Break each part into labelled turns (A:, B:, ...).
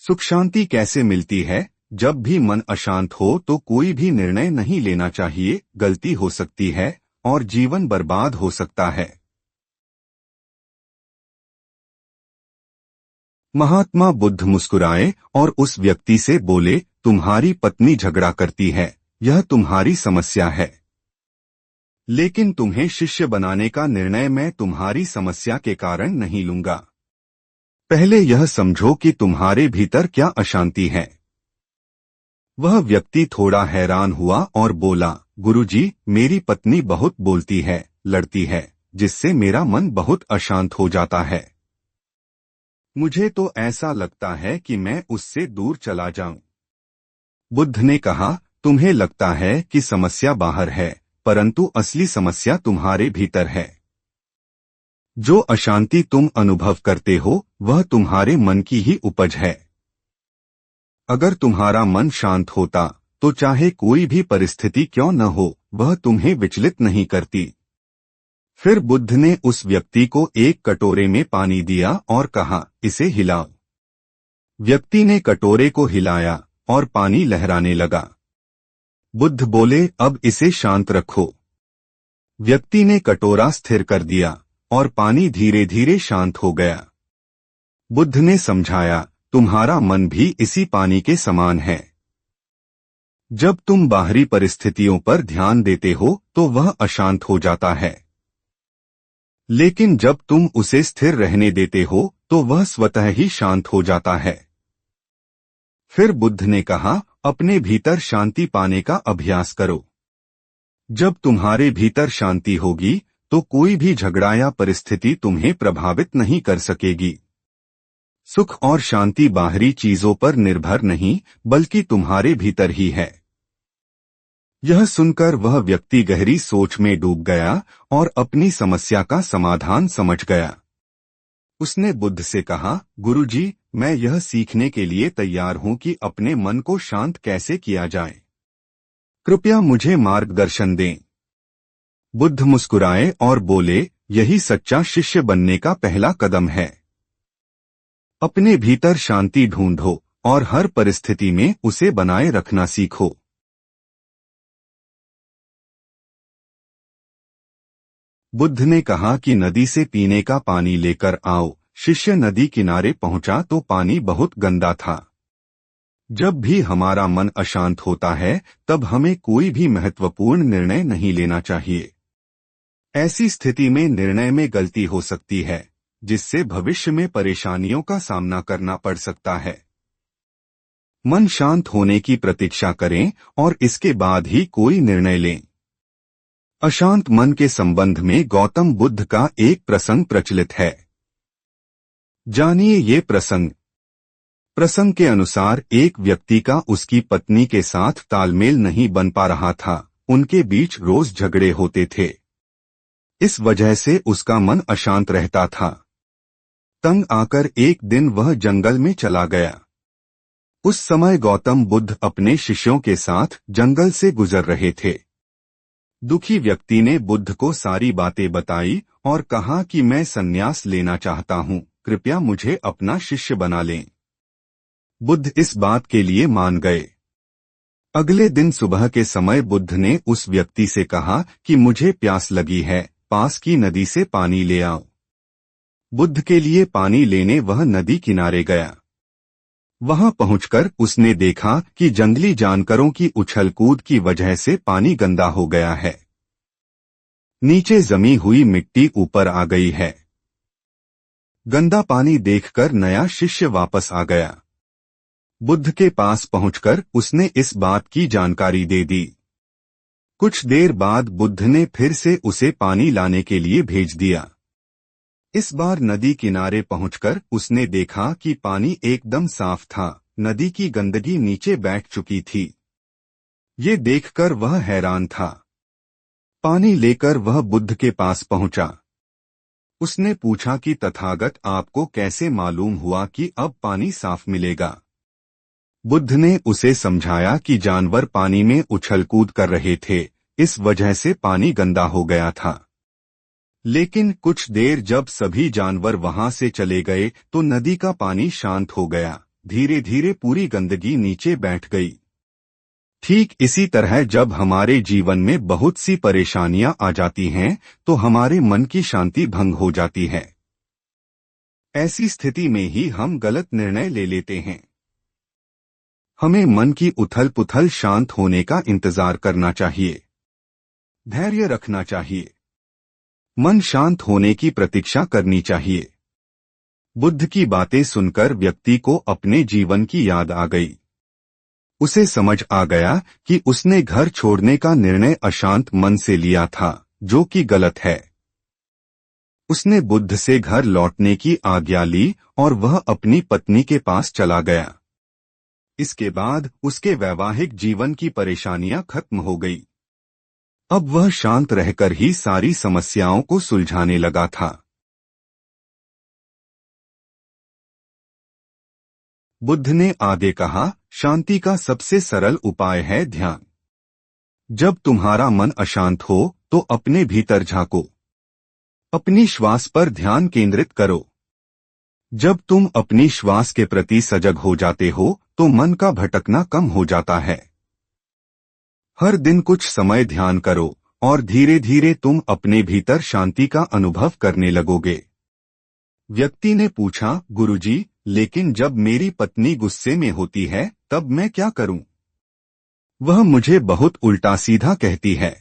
A: सुख शांति कैसे मिलती है? जब भी मन अशांत हो तो कोई भी निर्णय नहीं लेना चाहिए, गलती हो सकती है और जीवन बर्बाद हो सकता है। महात्मा बुद्ध मुस्कुराए और उस व्यक्ति से बोले, तुम्हारी पत्नी झगड़ा करती है, यह तुम्हारी समस्या है, लेकिन तुम्हें शिष्य बनाने का निर्णय मैं तुम्हारी समस्या के कारण नहीं लूंगा। पहले यह समझो कि तुम्हारे भीतर क्या अशांति है। वह व्यक्ति थोड़ा हैरान हुआ और बोला, गुरुजी, मेरी पत्नी बहुत बोलती है, लड़ती है, जिससे मेरा मन बहुत अशांत हो जाता है। मुझे तो ऐसा लगता है कि मैं उससे दूर चला जाऊं। बुद्ध ने कहा, तुम्हें लगता है कि समस्या बाहर है, परंतु असली समस्या तुम्हारे भीतर है। जो अशांति तुम अनुभव करते हो वह तुम्हारे मन की ही उपज है। अगर तुम्हारा मन शांत होता तो चाहे कोई भी परिस्थिति क्यों न हो, वह तुम्हें विचलित नहीं करती। फिर बुद्ध ने उस व्यक्ति को एक कटोरे में पानी दिया और कहा, इसे हिलाओ। व्यक्ति ने कटोरे को हिलाया और पानी लहराने लगा। बुद्ध बोले, अब इसे शांत रखो। व्यक्ति ने कटोरा स्थिर कर दिया और पानी धीरे धीरे शांत हो गया। बुद्ध ने समझाया, तुम्हारा मन भी इसी पानी के समान है। जब तुम बाहरी परिस्थितियों पर ध्यान देते हो तो वह अशांत हो जाता है, लेकिन जब तुम उसे स्थिर रहने देते हो तो वह स्वतः ही शांत हो जाता है। फिर बुद्ध ने कहा, अपने भीतर शांति पाने का अभ्यास करो। जब तुम्हारे भीतर शांति होगी तो कोई भी झगड़ा या परिस्थिति तुम्हें प्रभावित नहीं कर सकेगी। सुख और शांति बाहरी चीजों पर निर्भर नहीं, बल्कि तुम्हारे भीतर ही है। यह सुनकर वह व्यक्ति गहरी सोच में डूब गया और अपनी समस्या का समाधान समझ गया। उसने बुद्ध से कहा, गुरुजी, मैं यह सीखने के लिए तैयार हूं कि अपने मन को शांत कैसे किया जाए। कृपया मुझे मार्गदर्शन दें। बुद्ध मुस्कुराए और बोले, यही सच्चा शिष्य बनने का पहला कदम है। अपने भीतर शांति ढूंढो और हर परिस्थिति में उसे बनाए रखना सीखो। बुद्ध ने कहा कि नदी से पीने का पानी लेकर आओ। शिष्य नदी किनारे पहुंचा तो पानी बहुत गंदा था। जब भी हमारा मन अशांत होता है तब हमें कोई भी महत्वपूर्ण निर्णय नहीं लेना चाहिए। ऐसी स्थिति में निर्णय में गलती हो सकती है, जिससे भविष्य में परेशानियों का सामना करना पड़ सकता है। मन शांत होने की प्रतीक्षा करें और इसके बाद ही कोई निर्णय लें। अशांत मन के संबंध में गौतम बुद्ध का एक प्रसंग प्रचलित है। जानिए ये प्रसंग। प्रसंग के अनुसार एक व्यक्ति का उसकी पत्नी के साथ तालमेल नहीं बन पा रहा था। उनके बीच रोज झगड़े होते थे। इस वजह से उसका मन अशांत रहता था। तंग आकर एक दिन वह जंगल में चला गया। उस समय गौतम बुद्ध अपने शिष्यों के साथ जंगल से गुजर रहे थे। दुखी व्यक्ति ने बुद्ध को सारी बातें बताई और कहा कि मैं संन्यास लेना चाहता हूं, कृपया मुझे अपना शिष्य बना लें। बुद्ध इस बात के लिए मान गए। अगले दिन सुबह के समय बुद्ध ने उस व्यक्ति से कहा कि मुझे प्यास लगी है, पास की नदी से पानी ले आओ। बुद्ध के लिए पानी लेने वह नदी किनारे गया। वहां पहुंचकर उसने देखा कि जंगली जानवरों की उछल कूद की वजह से पानी गंदा हो गया है। नीचे जमी हुई मिट्टी ऊपर आ गई है। गंदा पानी देखकर नया शिष्य वापस आ गया। बुद्ध के पास पहुंचकर उसने इस बात की जानकारी दे दी। कुछ देर बाद बुद्ध ने फिर से उसे पानी लाने के लिए भेज दिया। इस बार नदी किनारे पहुंचकर उसने देखा कि पानी एकदम साफ था, नदी की गंदगी नीचे बैठ चुकी थी। ये देखकर वह हैरान था। पानी लेकर वह बुद्ध के पास पहुंचा। उसने पूछा कि तथागत, आपको कैसे मालूम हुआ कि अब पानी साफ मिलेगा? बुद्ध ने उसे समझाया कि जानवर पानी में उछल कूद कर रहे थे, इस वजह से पानी गंदा हो गया था। लेकिन कुछ देर जब सभी जानवर वहां से चले गए तो नदी का पानी शांत हो गया, धीरे धीरे पूरी गंदगी नीचे बैठ गई। ठीक इसी तरह जब हमारे जीवन में बहुत सी परेशानियां आ जाती हैं, तो हमारे मन की शांति भंग हो जाती है। ऐसी स्थिति में ही हम गलत निर्णय ले लेते हैं। हमें मन की उथल पुथल शांत होने का इंतजार करना चाहिए, धैर्य रखना चाहिए, मन शांत होने की प्रतीक्षा करनी चाहिए। बुद्ध की बातें सुनकर व्यक्ति को अपने जीवन की याद आ गई। उसे समझ आ गया कि उसने घर छोड़ने का निर्णय अशांत मन से लिया था, जो कि गलत है। उसने बुद्ध से घर लौटने की आज्ञा ली और वह अपनी पत्नी के पास चला गया। इसके बाद उसके वैवाहिक जीवन की परेशानियां खत्म हो गई। अब वह शांत रहकर ही सारी समस्याओं को सुलझाने लगा था। बुद्ध ने आगे कहा, शांति का सबसे सरल उपाय है ध्यान। जब तुम्हारा मन अशांत हो तो अपने भीतर झांको, अपनी श्वास पर ध्यान केंद्रित करो। जब तुम अपनी श्वास के प्रति सजग हो जाते हो तो मन का भटकना कम हो जाता है। हर दिन कुछ समय ध्यान करो और धीरे धीरे तुम अपने भीतर शांति का अनुभव करने लगोगे। व्यक्ति ने पूछा, गुरुजी, लेकिन जब मेरी पत्नी गुस्से में होती है तब मैं क्या करूं? वह मुझे बहुत उल्टा सीधा कहती है।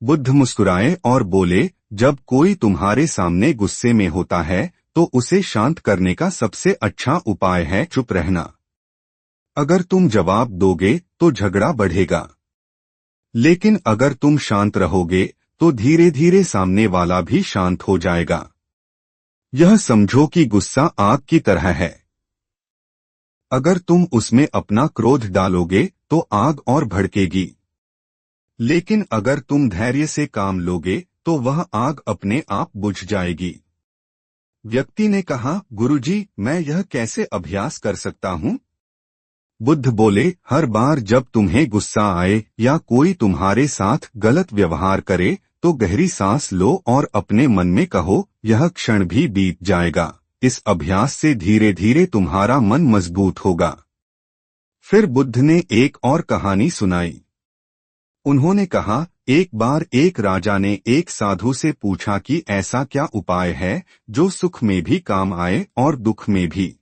A: बुद्ध मुस्कुराए और बोले, जब कोई तुम्हारे सामने गुस्से में होता है तो उसे शांत करने का सबसे अच्छा उपाय है चुप रहना। अगर तुम जवाब दोगे तो झगड़ा बढ़ेगा, लेकिन अगर तुम शांत रहोगे तो धीरे धीरे सामने वाला भी शांत हो जाएगा। यह समझो कि गुस्सा आग की तरह है। अगर तुम उसमें अपना क्रोध डालोगे तो आग और भड़केगी, लेकिन अगर तुम धैर्य से काम लोगे तो वह आग अपने आप बुझ जाएगी। व्यक्ति ने कहा, गुरुजी, मैं यह कैसे अभ्यास कर सकता हूं? बुद्ध बोले, हर बार जब तुम्हें गुस्सा आए या कोई तुम्हारे साथ गलत व्यवहार करे तो गहरी सांस लो और अपने मन में कहो, यह क्षण भी बीत जाएगा। इस अभ्यास से धीरे धीरे तुम्हारा मन मजबूत होगा। फिर बुद्ध ने एक और कहानी सुनाई। उन्होंने कहा, एक बार एक राजा ने एक साधु से पूछा कि ऐसा क्या उपाय है जो सुख में भी काम आए और दुख में भी।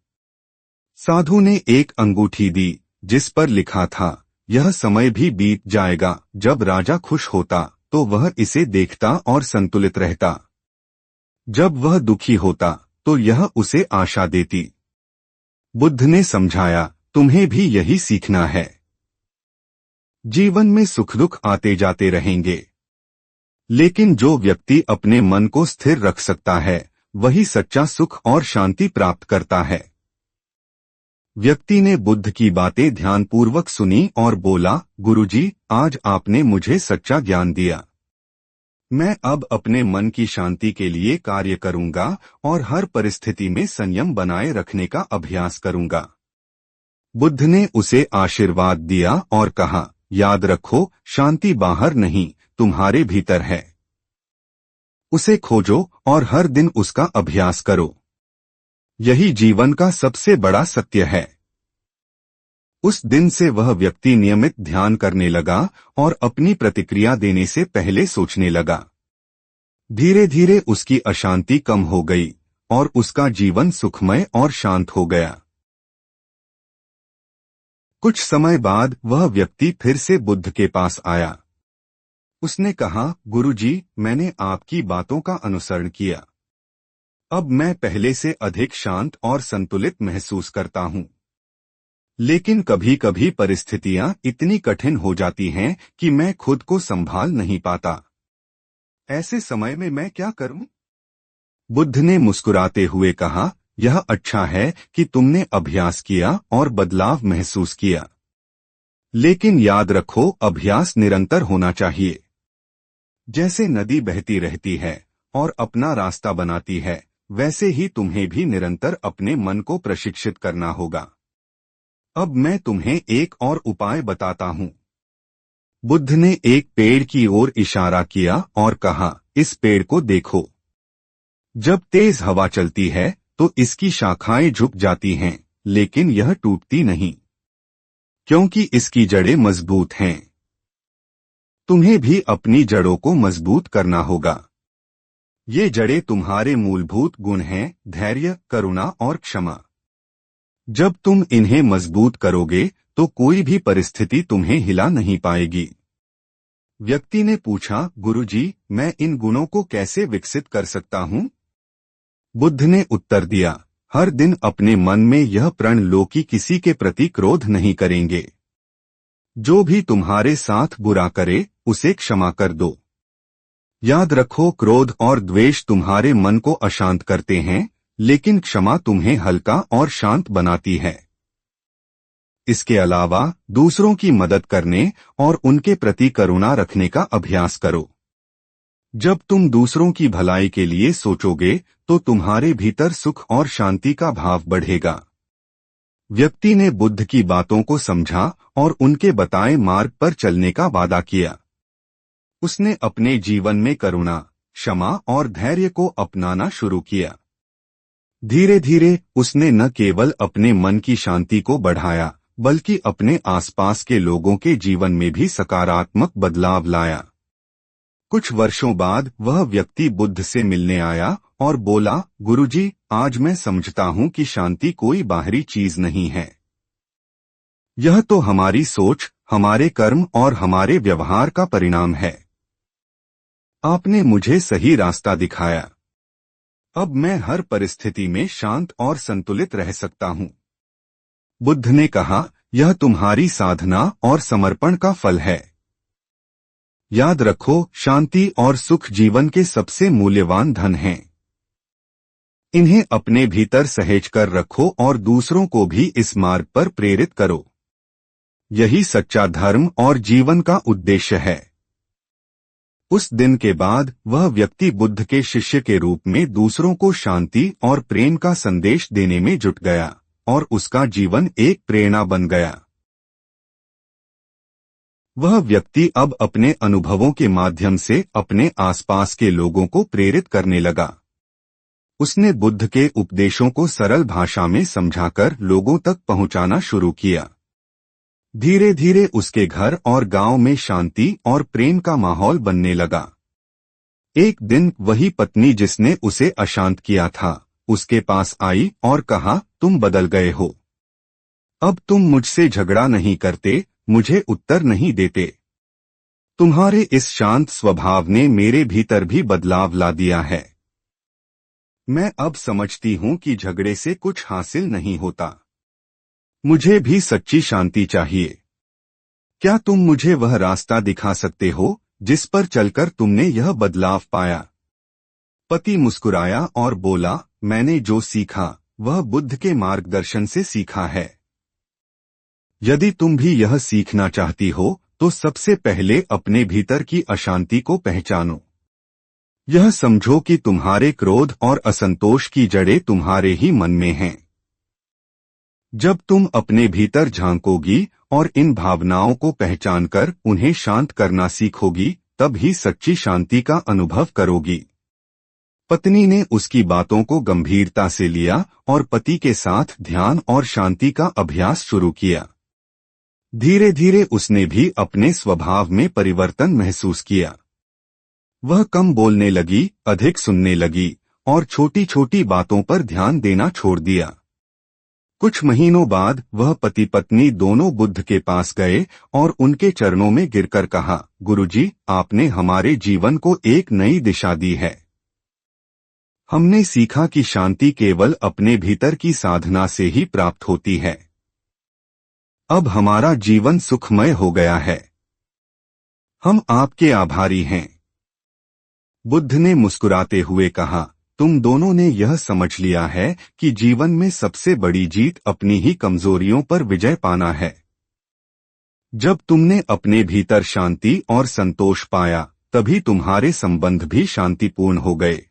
A: साधु ने एक अंगूठी दी जिस पर लिखा था, यह समय भी बीत जाएगा। जब राजा खुश होता तो वह इसे देखता और संतुलित रहता। जब वह दुखी होता तो यह उसे आशा देती। बुद्ध ने समझाया, तुम्हें भी यही सीखना है। जीवन में सुख दुख आते जाते रहेंगे, लेकिन जो व्यक्ति अपने मन को स्थिर रख सकता है वही सच्चा सुख और शांति प्राप्त करता है। व्यक्ति ने बुद्ध की बातें ध्यानपूर्वक सुनी और बोला, गुरुजी, आज आपने मुझे सच्चा ज्ञान दिया। मैं अब अपने मन की शांति के लिए कार्य करूंगा और हर परिस्थिति में संयम बनाए रखने का अभ्यास करूंगा। बुद्ध ने उसे आशीर्वाद दिया और कहा, याद रखो, शांति बाहर नहीं, तुम्हारे भीतर है। उसे खोजो और हर दिन उसका अभ्यास करो। यही जीवन का सबसे बड़ा सत्य है। उस दिन से वह व्यक्ति नियमित ध्यान करने लगा और अपनी प्रतिक्रिया देने से पहले सोचने लगा। धीरे धीरे उसकी अशांति कम हो गई और उसका जीवन सुखमय और शांत हो गया। कुछ समय बाद वह व्यक्ति फिर से बुद्ध के पास आया। उसने कहा, गुरुजी, मैंने आपकी बातों का अनुसरण किया। अब मैं पहले से अधिक शांत और संतुलित महसूस करता हूं। लेकिन कभी कभी परिस्थितियां इतनी कठिन हो जाती हैं कि मैं खुद को संभाल नहीं पाता। ऐसे समय में मैं क्या करूं? बुद्ध ने मुस्कुराते हुए कहा, यह अच्छा है कि तुमने अभ्यास किया और बदलाव महसूस किया। लेकिन याद रखो, अभ्यास निरंतर होना चाहिए। जैसे नदी बहती रहती है और अपना रास्ता बनाती है, वैसे ही तुम्हें भी निरंतर अपने मन को प्रशिक्षित करना होगा। अब मैं तुम्हें एक और उपाय बताता हूँ। बुद्ध ने एक पेड़ की ओर इशारा किया और कहा, इस पेड़ को देखो। जब तेज हवा चलती है तो इसकी शाखाएं झुक जाती हैं, लेकिन यह टूटती नहीं, क्योंकि इसकी जड़ें मजबूत हैं। तुम्हें भी अपनी जड़ों को मजबूत करना होगा। ये जड़ें तुम्हारे मूलभूत गुण हैं, धैर्य, करुणा और क्षमा। जब तुम इन्हें मजबूत करोगे तो कोई भी परिस्थिति तुम्हें हिला नहीं पाएगी। व्यक्ति ने पूछा, गुरुजी, मैं इन गुणों को कैसे विकसित कर सकता हूँ? बुद्ध ने उत्तर दिया, हर दिन अपने मन में यह प्रण लो कि किसी के प्रति क्रोध नहीं करेंगे। जो भी तुम्हारे साथ बुरा करे उसे क्षमा कर दो। याद रखो, क्रोध और द्वेष तुम्हारे मन को अशांत करते हैं, लेकिन क्षमा तुम्हें हल्का और शांत बनाती है। इसके अलावा दूसरों की मदद करने और उनके प्रति करुणा रखने का अभ्यास करो। जब तुम दूसरों की भलाई के लिए सोचोगे तो तुम्हारे भीतर सुख और शांति का भाव बढ़ेगा। व्यक्ति ने बुद्ध की बातों को समझा और उनके बताए मार्ग पर चलने का वादा किया। उसने अपने जीवन में करुणा, क्षमा और धैर्य को अपनाना शुरू किया। धीरे धीरे उसने न केवल अपने मन की शांति को बढ़ाया, बल्कि अपने आसपास के लोगों के जीवन में भी सकारात्मक बदलाव लाया। कुछ वर्षों बाद वह व्यक्ति बुद्ध से मिलने आया और बोला, गुरुजी, आज मैं समझता हूँ कि शांति कोई बाहरी चीज नहीं है। यह तो हमारी सोच, हमारे कर्म और हमारे व्यवहार का परिणाम है। आपने मुझे सही रास्ता दिखाया। अब मैं हर परिस्थिति में शांत और संतुलित रह सकता हूँ। बुद्ध ने कहा, यह तुम्हारी साधना और समर्पण का फल है। याद रखो, शांति और सुख जीवन के सबसे मूल्यवान धन हैं। इन्हें अपने भीतर सहेज कर रखो और दूसरों को भी इस मार्ग पर प्रेरित करो। यही सच्चा धर्म और जीवन का उद्देश्य है। उस दिन के बाद वह व्यक्ति बुद्ध के शिष्य के रूप में दूसरों को शांति और प्रेम का संदेश देने में जुट गया और उसका जीवन एक प्रेरणा बन गया। वह व्यक्ति अब अपने अनुभवों के माध्यम से अपने आसपास के लोगों को प्रेरित करने लगा। उसने बुद्ध के उपदेशों को सरल भाषा में समझाकर लोगों तक पहुंचाना शुरू किया। धीरे धीरे उसके घर और गांव में शांति और प्रेम का माहौल बनने लगा। एक दिन वही पत्नी जिसने उसे अशांत किया था, उसके पास आई और कहा, तुम बदल गए हो। अब तुम मुझसे झगड़ा नहीं करते, मुझे उत्तर नहीं देते। तुम्हारे इस शांत स्वभाव ने मेरे भीतर भी बदलाव ला दिया है। मैं अब समझती हूँ कि झगड़े से कुछ हासिल नहीं होता। मुझे भी सच्ची शांति चाहिए। क्या तुम मुझे वह रास्ता दिखा सकते हो जिस पर चलकर तुमने यह बदलाव पाया? पति मुस्कुराया और बोला, मैंने जो सीखा वह बुद्ध के मार्गदर्शन से सीखा है। यदि तुम भी यह सीखना चाहती हो तो सबसे पहले अपने भीतर की अशांति को पहचानो। यह समझो कि तुम्हारे क्रोध और असंतोष की जड़ें तुम्हारे ही मन में हैं। जब तुम अपने भीतर झांकोगी और इन भावनाओं को पहचानकर उन्हें शांत करना सीखोगी, तब ही सच्ची शांति का अनुभव करोगी। पत्नी ने उसकी बातों को गंभीरता से लिया और पति के साथ ध्यान और शांति का अभ्यास शुरू किया। धीरे धीरे उसने भी अपने स्वभाव में परिवर्तन महसूस किया। वह कम बोलने लगी, अधिक सुनने लगी और छोटी छोटी बातों पर ध्यान देना छोड़ दिया। कुछ महीनों बाद वह पति पत्नी दोनों बुद्ध के पास गए और उनके चरणों में गिरकर कहा, गुरुजी, आपने हमारे जीवन को एक नई दिशा दी है। हमने सीखा कि शांति केवल अपने भीतर की साधना से ही प्राप्त होती है। अब हमारा जीवन सुखमय हो गया है। हम आपके आभारी हैं। बुद्ध ने मुस्कुराते हुए कहा, तुम दोनों ने यह समझ लिया है कि जीवन में सबसे बड़ी जीत अपनी ही कमजोरियों पर विजय पाना है। जब तुमने अपने भीतर शांति और संतोष पाया, तभी तुम्हारे संबंध भी शांतिपूर्ण हो गए।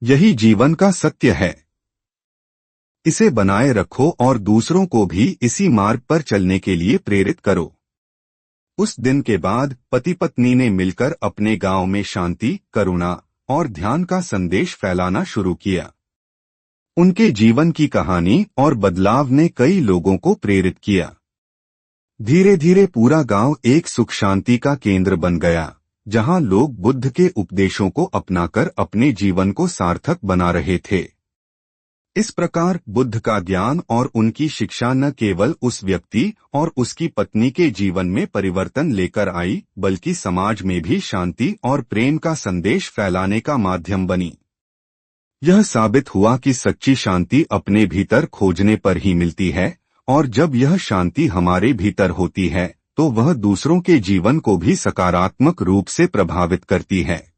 A: यही जीवन का सत्य है। इसे बनाए रखो और दूसरों को भी इसी मार्ग पर चलने के लिए प्रेरित करो। उस दिन के बाद पति पत्नी ने मिलकर अपने गांव में शांति, करुणा और ध्यान का संदेश फैलाना शुरू किया। उनके जीवन की कहानी और बदलाव ने कई लोगों को प्रेरित किया। धीरे धीरे पूरा गांव एक सुख शांति का केंद्र बन गया, जहां लोग बुद्ध के उपदेशों को अपनाकर अपने जीवन को सार्थक बना रहे थे। इस प्रकार बुद्ध का ज्ञान और उनकी शिक्षा न केवल उस व्यक्ति और उसकी पत्नी के जीवन में परिवर्तन लेकर आई, बल्कि समाज में भी शांति और प्रेम का संदेश फैलाने का माध्यम बनी। यह साबित हुआ कि सच्ची शांति अपने भीतर खोजने पर ही मिलती है, और जब यह शांति हमारे भीतर होती है तो वह दूसरों के जीवन को भी सकारात्मक रूप से प्रभावित करती है।